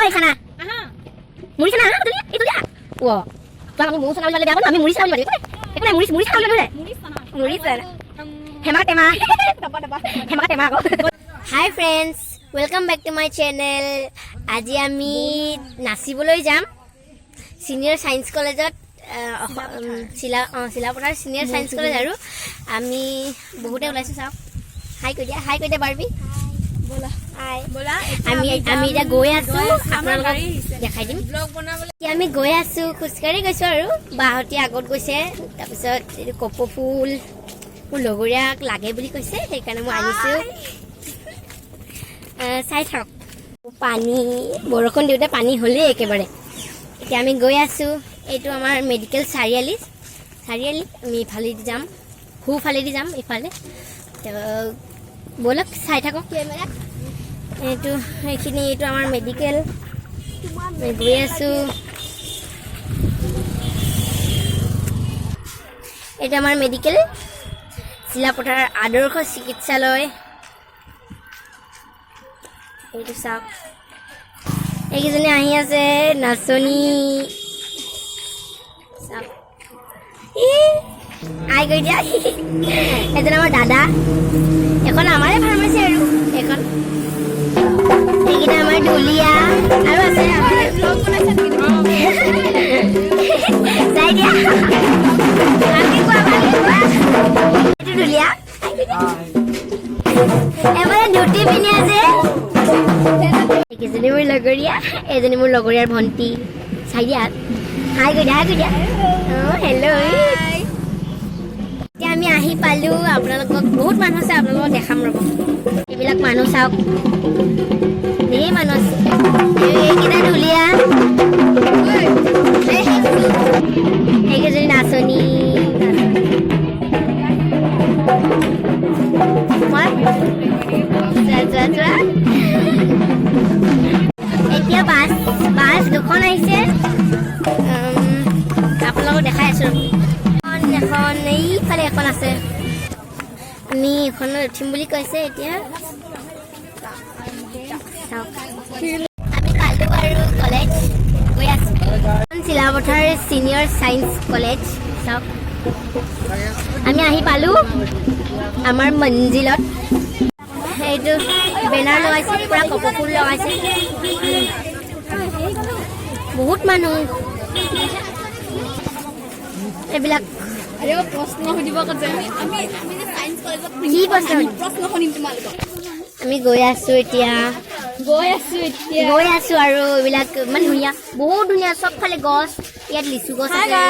মুড়ি খানা মুড়ি খানা itu dia wah jangan kamu sana udah lihat kami murid sana udah itu nih murid sana udah murid sana hemat kok hi friends welcome back to my channel আজি আমি নাচিবলৈ যাম senior science কলেজত শিলাপথাৰ senior science college আৰু আমি বহুতে ওলাইছো চাও হাই কৈ দিয়া বাৰবি बोला हाय बोला আমি এটা গৈ আছো আপোনালোকক দেখাই দিম ব্লগ বনাবলৈ কি আমি গৈ আছো খুচকাৰি গৈছো আৰু বাহতি আগত গৈছে তাৰ পিছত কপৌ ফুল মোৰ লগৰীয়াক লাগে বুলি কৈছে সেইকাৰণে মই আনিছো চাই থাক পানী বৰষুণ দিওঁতে পানী হ'লে একেবাৰে এতিয়া আমি গৈ আছো এইটো আমাৰ মেডিকেল চাৰিআলি আমি ইফালেদি যাম সোঁফালেদি যাম ইফালে बोलक চাই থাকক কেমেৰা এইটো এইখিনি এইটো আমাৰ মেডিকেল গৈ আছো এটা আমাৰ মেডিকেল শিলাপথাৰ আদৰ্শ চিকিৎসালয় এইটো চাওক এইকেইজনী আহি আছে নাচনী চাওক আই গৈ দিয়া এজন আমাৰ দাদা এখন আমাৰে ফাৰ্মাসী আৰু এখন এইকেইটা আমাৰ ঢুলীয়া আৰু আছে আমাৰ ব্লগ বনাইছে চাই দিয়া ভালকে কোৱা এইটো ঢুলীয়া এবাৰ ডিউটি পিনি আছে এইকেইজনী মোৰ লগৰীয়া এজনী মোৰ লগৰীয়াৰ ভণ্টি চাই দিয়া হাই গৈ দিয়া হেল্ল' এতিয়া আমি আহি পালো আপোনালোকক বহুত মানুহ আছে আপোনালোকক দেখাম ৰ'ব এইবিলাক মানুহ চাওক ধেৰ মানুহ আছে এইকেইটা ঢুলীয়া এইকেইজনী নাচনী এতিয়া বাছ দুখন আহিছে আপোনালোকক দেখাই আছো এখন এইফালে এখন আছে আমি এখনত উঠিম বুলি কৈছে এতিয়া আমি পালো আৰু কলেজ গৈ আছো শিলাপথাৰ চিনিয়ৰ সায়েন্স কলেজ চাওক আমি আহি পালো আমাৰ মঞ্জিলত এইটো বেনাৰ লগাইছে পুৰা কপৌ ফুল লগাইছে বহুত মানুহ এইবিলাক প্ৰশ্ন সুধিব কৈছে আমি গৈ আছো এতিয়া আৰু এইবিলাক ইমান ধুনীয়া বহুত ধুনীয়া চবফালে গছ ইয়াত লিচু গছ আছে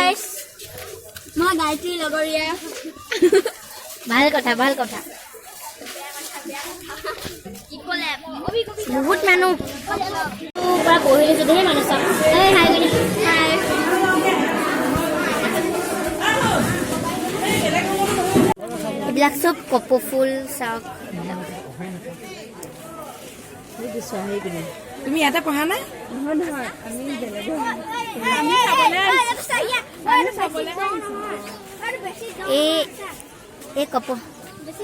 মই গায়ত্ৰী লগৰীয়া ভাল কথা বহুত মানুহ পৰা বহিলে যদিহে মানুহ চাওক এইবিলাক চব কপৌ ফুল চাওক তুমি ইয়াতে পঢ়া নাই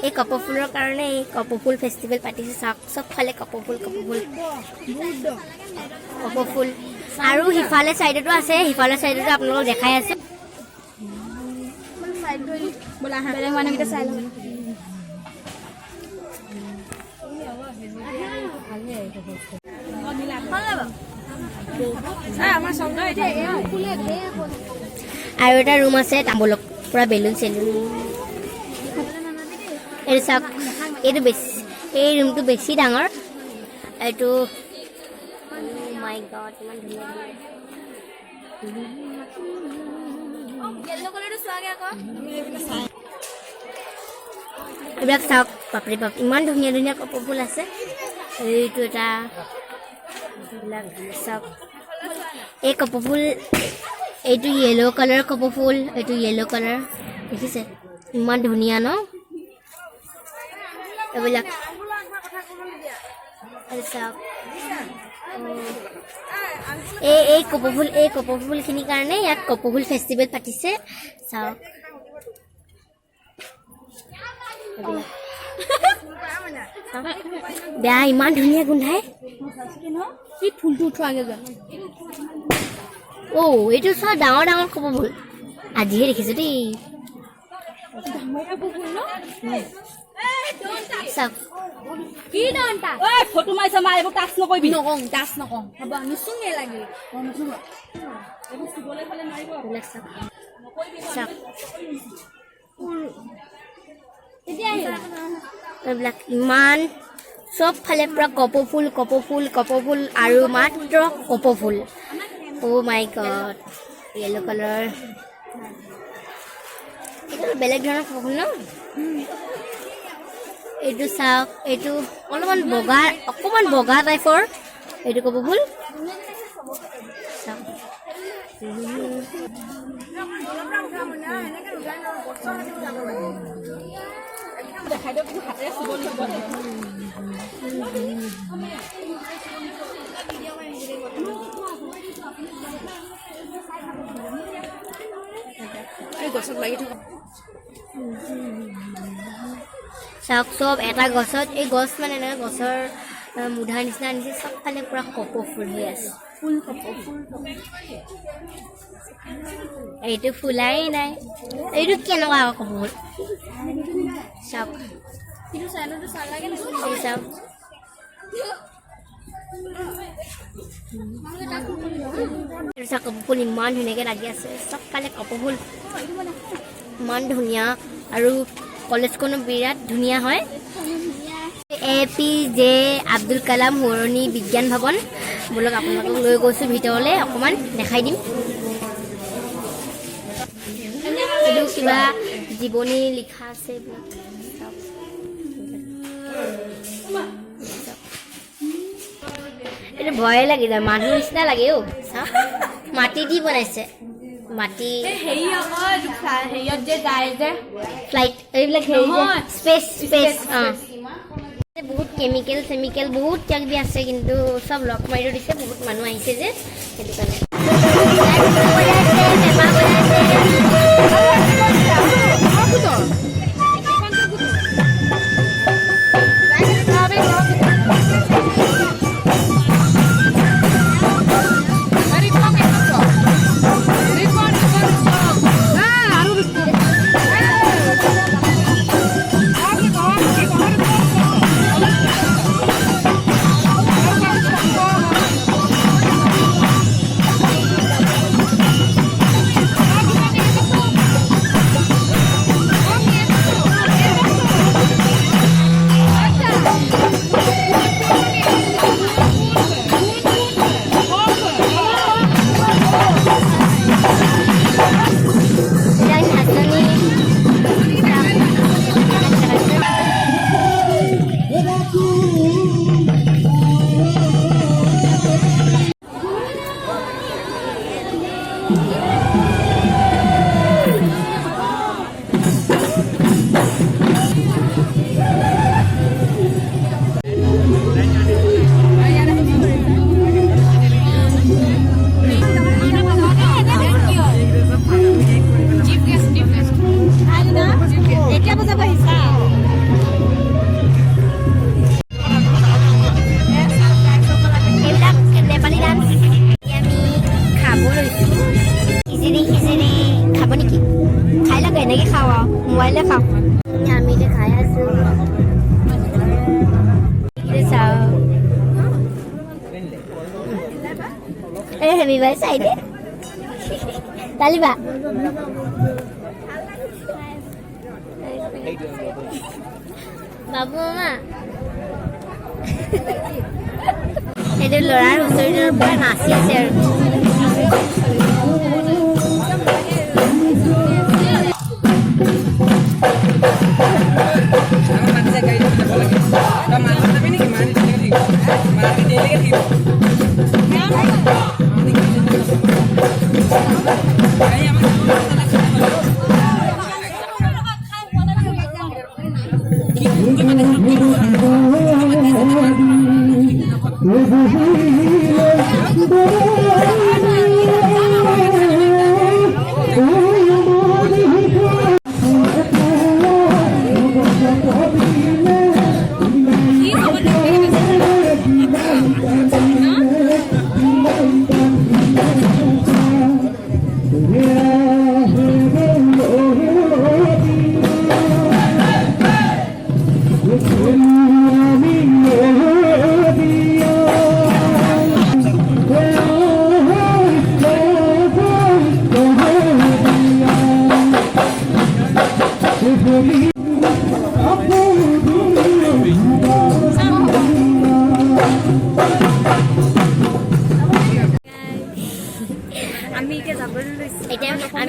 এই কপৌ ফুলৰ কাৰণে এই কপৌ ফুল ফেষ্টিভেল পাতিছে চাওক চবফালে কপৌ ফুল আৰু সিফালে চাইডতো আছে সিফালে চাইডতো আপোনালোকক দেখাই আছে মানুহকেইটা চাই লওঁ আৰু এটা ৰুম আছে তামোলক পুৰা বেলুন চেলুন এইটো চাওক এই ৰুমটো বেছি ডাঙৰ এইটো মাই গড ইমান ধুনীয়া এইবিলাক চাওক বাপৰে বাপ ইমান ধুনীয়া কপৌ ফুল আছে এইটো এটা এইবিলাক চাওক এই কপৌ ফুল এইটো য়েলো কালাৰ কপৌ ফুল এইটো য়েলো কালাৰ দেখিছে ইমান ধুনীয়া ন এইবিলাক চাওক এই কপৌ ফুলখিনিৰ কাৰণে ইয়াত কপৌ ফুল ফেষ্টিভেল পাতিছে চাওক এইবিলাক বেয়া ইমান ধুনীয়া গোন্ধাই কি ফুলটো উঠোৱাগে যোৱা এইটো চোৱা ডাঙৰ ডাঙৰ কপৌ ফুল আজিহে দেখিছো দেই চাওক কি দন্তা ঐ ফটো মাৰিছ মাৰ এইবোৰ টাচ নকৰিবি নকওঁ টাচ নকওঁ হ'ব নুচুঙে লাগে এইবোৰ চুবলৈ হ'লে মাৰিব চাওক এইবিলাক ইমান চব ফালে পুৰা কপৌ ফুল আৰু মাত্ৰ কপৌ ফুল মাই গড য়েলো কালাৰ এইটো বেলেগ ধৰণৰ কপৌ ফুল ন এইটো চাওক এইটো অকণমান বগা টাইপৰ এইটো কপৌ ফুল চাওক দেখাই দিয়ক হাতেৰে চুবলৈ হ'ব এই গছত লাগি থকা চাওক চব এটা গছত এই গছ মানে এনেকৈ গছৰ মুধাৰ নিচিনা আনিছে চবফালে পূৰা কপৌ ফুল হৈ আছে এইটো ফুলাই নাই এইটো কেনেকুৱা কপৌ ফুল চাওক চাওক কপৌ ফুল ইমান ধুনীয়াকৈ লাগি আছে চবফালে কপৌ ফুল ইমান ধুনীয়া আৰু কলেজখনো বিৰাট ধুনীয়া হয় APJ আব্দুল কালাম সোঁৱৰণি বিজ্ঞান ভৱন বোলক আপোনালোকক লৈ গৈছোঁ ভিতৰলৈ অকণমান দেখাই দিম এইটো কিবা জীৱনী লিখা আছে এইটো ভয়ে লাগি যায় মানুহ নিচিনা লাগে চাওক মাটি দি বনাইছে মাটি হেৰিয়ত যে যায় যে ফ্লাইট এইবিলাক হেৰি স্পেচ বহুত কেমিকেল বহুত কিবা আছে কিন্তু চব লক মাৰি দিছে বহুত মানুহ আহিছে যে সেইটো কাৰণে মোবাইলে খাওঁ আমি এতিয়া খাই আছোঁ চাওঁ হেমি বাই চাই দে তালিবা বাবু মামা এইটো ল'ৰাৰ ওচৰত পৰা নাচি আছে আৰু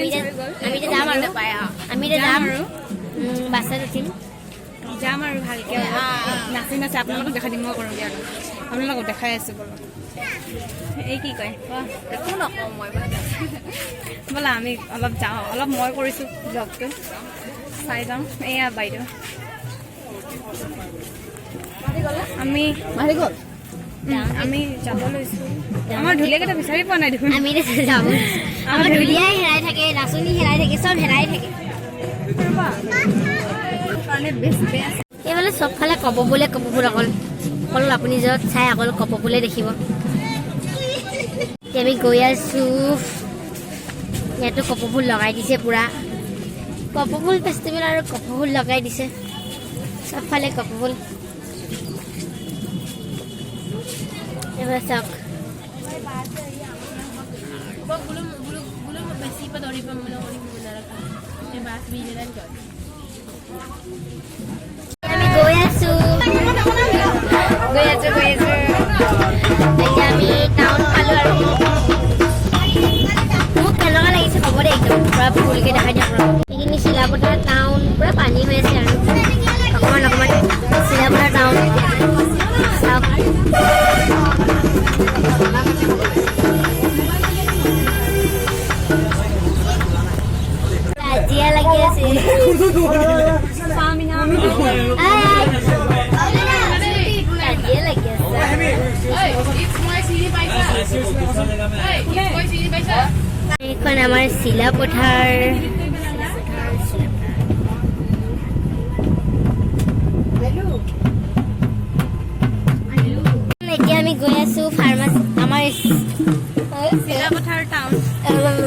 এতিয়া যাম আৰু আমি এতিয়া যাম আৰু বাছত উঠিম যাম আৰু ভালকৈ নাচি নাচি আপোনালোকক দেখাই দিম মই কৰোঁগৈ আৰু আপোনালোকক দেখাই আছোঁ বাৰু এই কি কয় একো নকওঁ মই ব'লা আমি অলপ যাওঁ অলপ মই কৰিছোঁ ব্লগটো চাই যাওঁ এয়া বাইদেউ আমি আমি যাব লৈছোঁ আমাৰ ঢুলীয়াকেইটা বিচাৰি পোৱা নাই দেখোন আমি যাম আমাৰ ঢুলীয়াই হেৰাই থাকে নাচনী হেৰাই থাকে চব হেৰাই থাকে এইফালে চবফালে কপৌফুলে কপৌফুল অকল আপুনি য'ত চাই অকল কপৌফুলে দেখিব এতিয়া আমি গৈ আছোঁ ইয়াতো কপৌফুল লগাই দিছে পূৰা কপৌফুল ফেষ্টিভেল আৰু কপৌফুল লগাই দিছে চবফালে কপৌফুল এইফালে চাওক আমি গৈ আছোঁ এতিয়া আমি টাউন পালোঁ আৰু মোক কেনেকুৱা লাগিছে হ'ব দে একদম পূৰা ফুলকৈ দেখাই দিয়ক এইখিনি চিলাপথাৰ টাউন পূৰা পানী হৈ আছে আৰু অকণমান চিলাপথাৰ টাউন চাওক কাজিয়া লাগি আছে কাজিয়া লাগি আছে এইখন আমাৰ চিলাপথাৰ এতিয়া আমি গৈ আছো ফাৰ্মাচী আমাৰ চিলাপথাৰ টাউন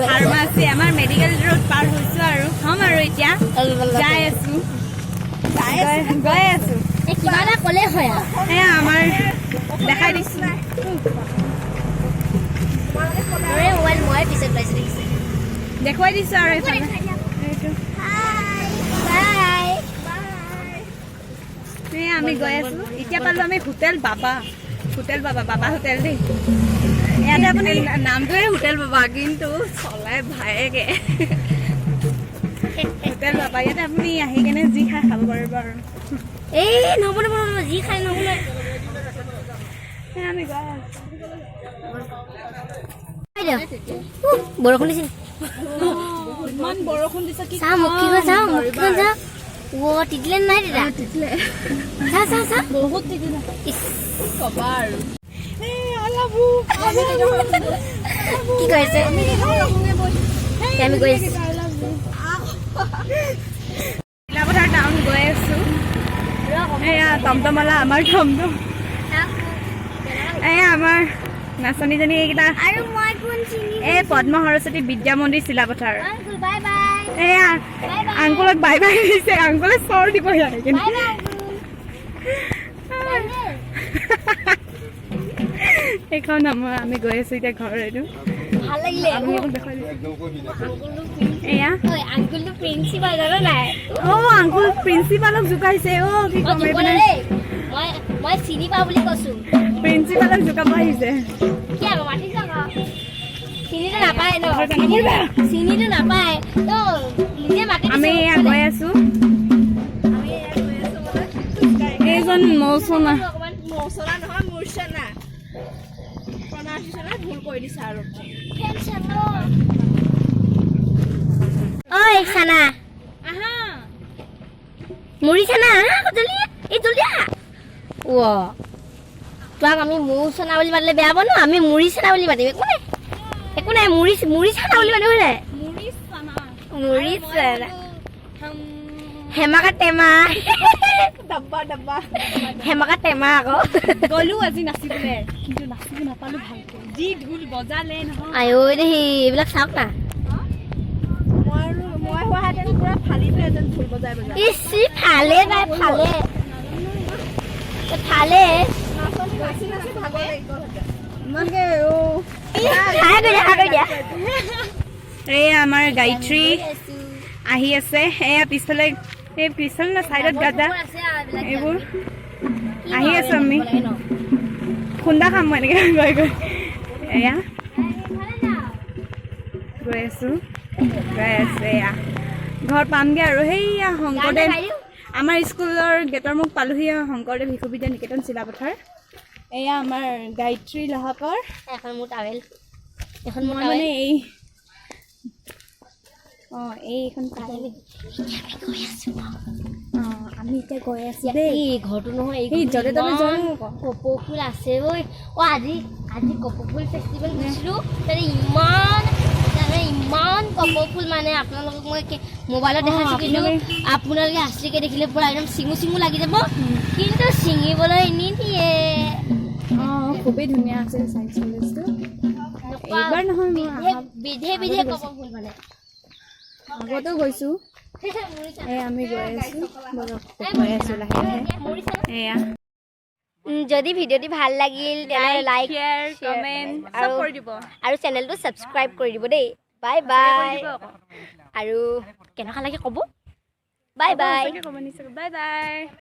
ফাৰ্মাচী আমাৰ মেডিকেল ৰোড পাৰ হৈছোঁ আৰু হ'ম আৰু এতিয়া যাই আছোঁ গৈ আছোঁ কিবা এটা ক'লে হয় আৰু এয়া আমাৰ দেখাই দিছোঁ মোবাইল মই পিছত পাইছোঁ দেখিছে দেখুৱাই দিছোঁ আৰু এইফালে এয়া আমি গৈ আছোঁ এতিয়া পালোঁ আমি হোটেল বাবা হোটেল দেই ইয়াতে আপুনি নামটোৱে হোটেল বাবা কিন্তু চলাই ভায়েকে হোটেল বাবা ইয়াতে আপুনি আহি কেনে যি খাই খাব পাৰিব আৰু এই নহ'ব যি খাই নহ'ব আমি গৈ আছোঁ বৰষুণ দিছিল ইমান বৰষুণ দিছে কি চাহ মুখিখন চাওঁ তিতিলে নাই তেতিয়া চাহ বহুত তিতিলে ক'বা আৰু কি কৰিছে আমি গৈ আছোঁ চিলাপথাৰ টাউন গৈ আছোঁ এয়া টমটমলা আমাৰ টমটম এয়া আমাৰ নাচনীজনী এইকেইটা আৰু মই কোন চিনি এই পদ্ম সৰস্বতী বিদ্যা মন্দিৰ চিলাপথাৰ আংকুল বাই বাই এয়া আংকুলক বাই বাই দিছে আংকুলে চৰ দিব ইয়াতে কিন্তু বাই বাই এইখন আমি গৈ আছোঁ এতিয়া ঘৰ এইটো ভাল লাগিলে আপোনালোকক দেখাই দিছোঁ এয়া আংকুলটো প্ৰিন্সিপাল জানো নাই আংকুল প্ৰিন্সিপালক জোকাইছে কি ক'ম এইপিনে মই চিনি পাওঁ বুলি কৈছোঁ প্ৰিন্সিপালক জোকাব আহিছে কি আৰু মাতি চাওক চিনিটো নাপায় ন চিনিটো নাপায় ত নিজে মাতি আমি এয়া গৈ আছোঁ এইজন মৌচনা নহয় মূৰ্চনা প্ৰনাউন্সিয়েশ্যনত ভুল কৰি দিছে আৰু ঐ চানা আহা মুড়ি চানা জলদি আহা তোমাক আমি মৌ চানা বুলি মাতিলে বেয়া পাব ন আমি মুড়ি চানা বুলি মাতিম একো নাই মুড়ি চানা বুলি মাতিব নাই মুড়ি চানা হেমাকা টেমা ডাব্বা হেমাকা টেমা আকৌ গ'লো আজি নাচিবলৈ কিন্তু নাচিব নাপালোঁ ভালকৈ যি ঢোল বজালে নহয় আইঐ দেহি এইবিলাক চাওক না মই হোৱাহেঁতেন পুৰা ফালিলোহেঁতেন ঢোল বজাই ইচি ফালে নাই ফালে এই আমাৰ গায়ত্ৰী আহি আছে এয়া পিছফালে এই পিছফালে না চাইডত গাজা এইবোৰ আহি আছো আমি খুন্দা খাম মই এনেকৈ গৈ এয়া গৈ আছোঁ গৈ আছে এয়া ঘৰত পামগৈ আৰু সেইয়া শংকৰদেৱ আমাৰ স্কুলৰ গেটৰ মুখ পালোহি শংকৰদেৱ শিশু বিদ্যা নিকেতন চিলাপথাৰ এয়া আমাৰ গায়ত্ৰী লহাকৰ এখন মোৰ টাৱেল এখন মই মানে এইখন আমি এতিয়া গৈ আছো দেই এই ঘৰটো নহয় এই য'তে ত'তে যোৱা কপৌ ফুল আছে ঐ আজি কপৌ ফুল ফেষ্টিভেল গৈছিলোঁ তাতে ইমান কপৌ ফুল মানে আপোনালোকক মই মোবাইলত দেখাইছোঁ কিন্তু আপোনালোকে আচলিকৈ দেখিলে পূৰা একদম চিঙু লাগি যাব কিন্তু ছিঙিবলৈ নিদিয়ে খুবেই ধুনীয়া আছে চাইন্স কলেজটো এইবাৰ নহয় বিধে কপৌ ফুল মানে আগতেও গৈছোঁ আমি গৈ আছোঁ গৈ আছোঁ লাহে লাহে এয়া যদি ভিডিঅ'টি ভাল লাগিল তেনেহ'লে লাইক শ্বেয়াৰ কমেণ্ট চব কৰি দিব আৰু চেনেলটো ছাবস্ক্ৰাইব কৰি দিব দেই বাই বাই আৰু কেনেকুৱা লাগে ক'ব বাই বাই বাই বাই